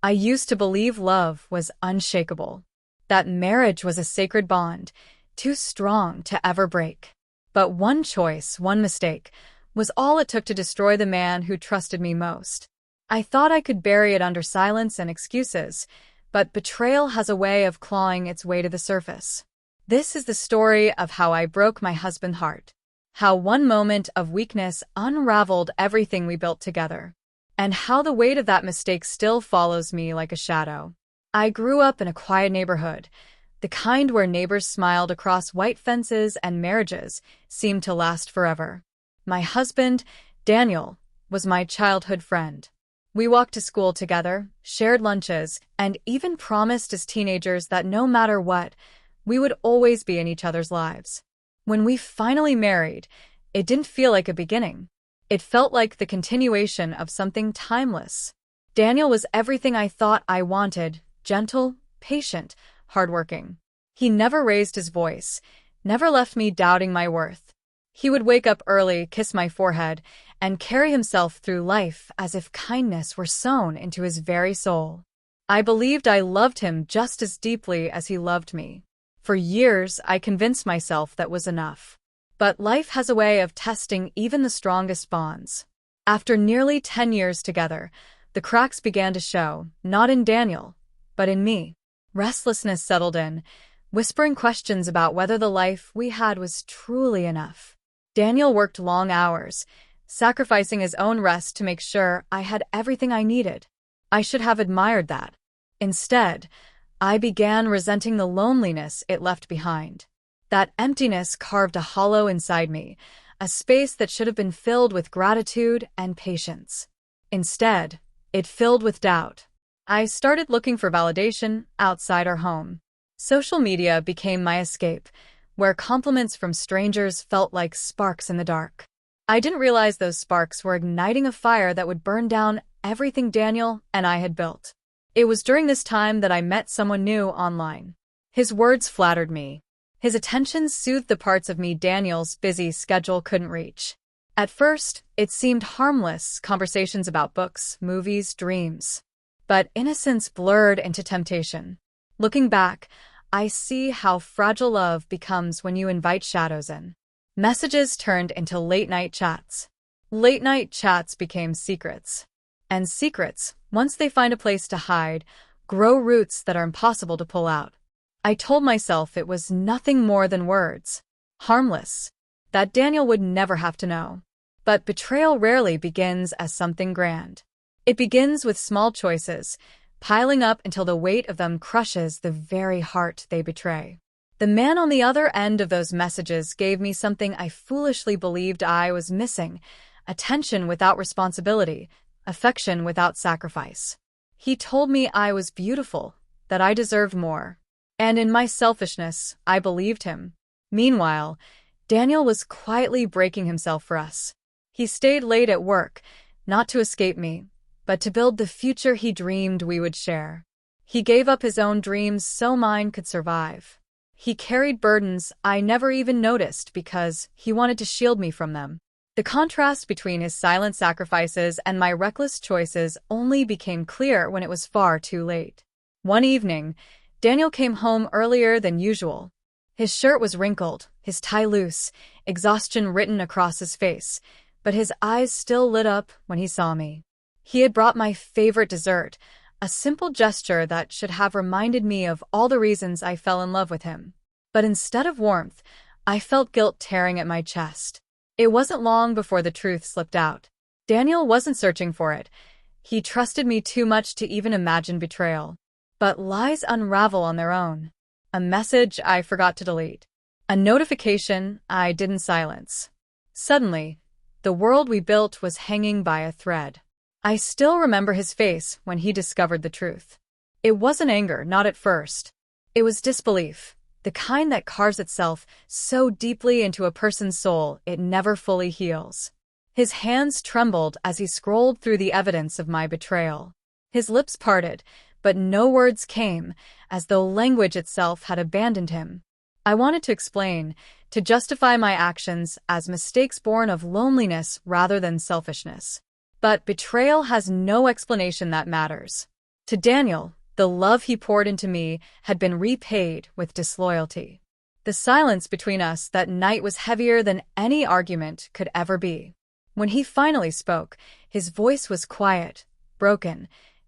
I used to believe love was unshakable, that marriage was a sacred bond, too strong to ever break. But one choice, one mistake, was all it took to destroy the man who trusted me most. I thought I could bury it under silence and excuses, but betrayal has a way of clawing its way to the surface. This is the story of how I broke my husband's heart, how one moment of weakness unraveled everything we built together, and how the weight of that mistake still follows me like a shadow. I grew up in a quiet neighborhood, the kind where neighbors smiled across white fences and marriages seemed to last forever. My husband, Daniel, was my childhood friend. We walked to school together, shared lunches, and even promised as teenagers that no matter what, we would always be in each other's lives. When we finally married, it didn't feel like a beginning. It felt like the continuation of something timeless. Daniel was everything I thought I wanted: gentle, patient, hardworking. He never raised his voice, never left me doubting my worth. He would wake up early, kiss my forehead, and carry himself through life as if kindness were sewn into his very soul. I believed I loved him just as deeply as he loved me. For years, I convinced myself that was enough. But life has a way of testing even the strongest bonds. After nearly 10 years together, the cracks began to show, not in Daniel, but in me. Restlessness settled in, whispering questions about whether the life we had was truly enough. Daniel worked long hours, sacrificing his own rest to make sure I had everything I needed. I should have admired that. Instead, I began resenting the loneliness it left behind. That emptiness carved a hollow inside me, a space that should have been filled with gratitude and patience. Instead, it filled with doubt. I started looking for validation outside our home. Social media became my escape, where compliments from strangers felt like sparks in the dark. I didn't realize those sparks were igniting a fire that would burn down everything Daniel and I had built. It was during this time that I met someone new online. His words flattered me. His attention soothed the parts of me Daniel's busy schedule couldn't reach. At first, it seemed harmless, conversations about books, movies, dreams. But innocence blurred into temptation. Looking back, I see how fragile love becomes when you invite shadows in. Messages turned into late-night chats. Late-night chats became secrets. And secrets, once they find a place to hide, grow roots that are impossible to pull out. I told myself it was nothing more than words. Harmless. That Daniel would never have to know. But betrayal rarely begins as something grand. It begins with small choices, piling up until the weight of them crushes the very heart they betray. The man on the other end of those messages gave me something I foolishly believed I was missing: attention without responsibility, affection without sacrifice. He told me I was beautiful, that I deserved more. And in my selfishness, I believed him. Meanwhile, Daniel was quietly breaking himself for us. He stayed late at work, not to escape me, but to build the future he dreamed we would share. He gave up his own dreams so mine could survive. He carried burdens I never even noticed because he wanted to shield me from them. The contrast between his silent sacrifices and my reckless choices only became clear when it was far too late. One evening, Daniel came home earlier than usual. His shirt was wrinkled, his tie loose, exhaustion written across his face, but his eyes still lit up when he saw me. He had brought my favorite dessert, a simple gesture that should have reminded me of all the reasons I fell in love with him. But instead of warmth, I felt guilt tearing at my chest. It wasn't long before the truth slipped out. Daniel wasn't searching for it. He trusted me too much to even imagine betrayal. But lies unravel on their own. A message I forgot to delete. A notification I didn't silence. Suddenly, the world we built was hanging by a thread. I still remember his face when he discovered the truth. It wasn't anger, not at first. It was disbelief, the kind that carves itself so deeply into a person's soul it never fully heals. His hands trembled as he scrolled through the evidence of my betrayal. His lips parted, but no words came, as though language itself had abandoned him. I wanted to explain, to justify my actions as mistakes born of loneliness rather than selfishness. But betrayal has no explanation that matters. To Daniel, the love he poured into me had been repaid with disloyalty. The silence between us that night was heavier than any argument could ever be. When he finally spoke, his voice was quiet, broken,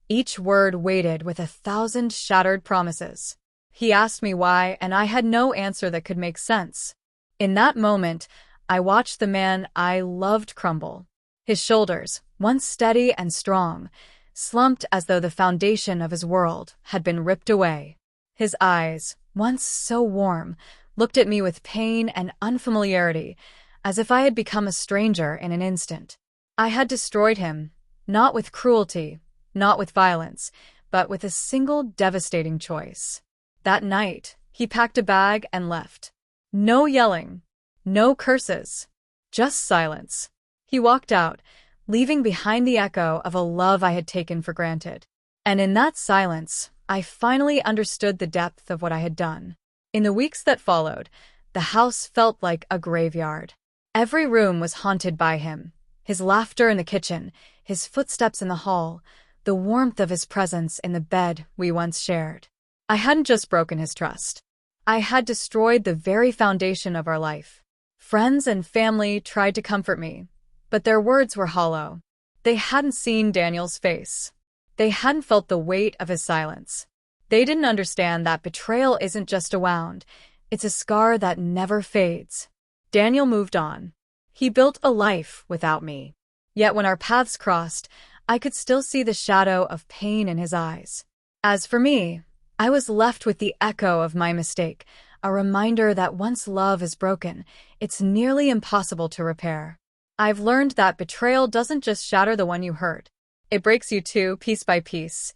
each word weighted with 1,000 shattered promises. He asked me why, and I had no answer that could make sense. In that moment, I watched the man I loved crumble. His shoulders, once steady and strong, slumped as though the foundation of his world had been ripped away. His eyes, once so warm, looked at me with pain and unfamiliarity, as if I had become a stranger in an instant. I had destroyed him, not with cruelty, not with violence, but with a single devastating choice. That night, he packed a bag and left. No yelling, no curses, just silence. He walked out, leaving behind the echo of a love I had taken for granted. And in that silence, I finally understood the depth of what I had done. In the weeks that followed, the house felt like a graveyard. Every room was haunted by him. His laughter in the kitchen, his footsteps in the hall, the warmth of his presence in the bed we once shared. I hadn't just broken his trust. I had destroyed the very foundation of our life. Friends and family tried to comfort me, but their words were hollow. They hadn't seen Daniel's face. They hadn't felt the weight of his silence. They didn't understand that betrayal isn't just a wound, it's a scar that never fades. Daniel moved on. He built a life without me. Yet when our paths crossed, I could still see the shadow of pain in his eyes. As for me, I was left with the echo of my mistake, a reminder that once love is broken, it's nearly impossible to repair. I've learned that betrayal doesn't just shatter the one you hurt. It breaks you too, piece by piece,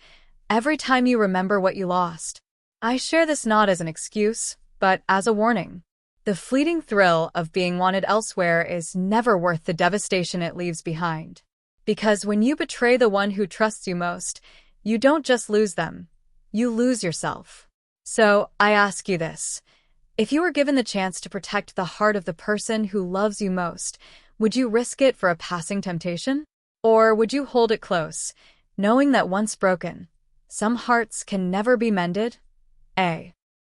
every time you remember what you lost. I share this not as an excuse, but as a warning. The fleeting thrill of being wanted elsewhere is never worth the devastation it leaves behind. Because when you betray the one who trusts you most, you don't just lose them, you lose yourself. So, I ask you this. If you were given the chance to protect the heart of the person who loves you most, would you risk it for a passing temptation? Or would you hold it close, knowing that once broken, some hearts can never be mended? A.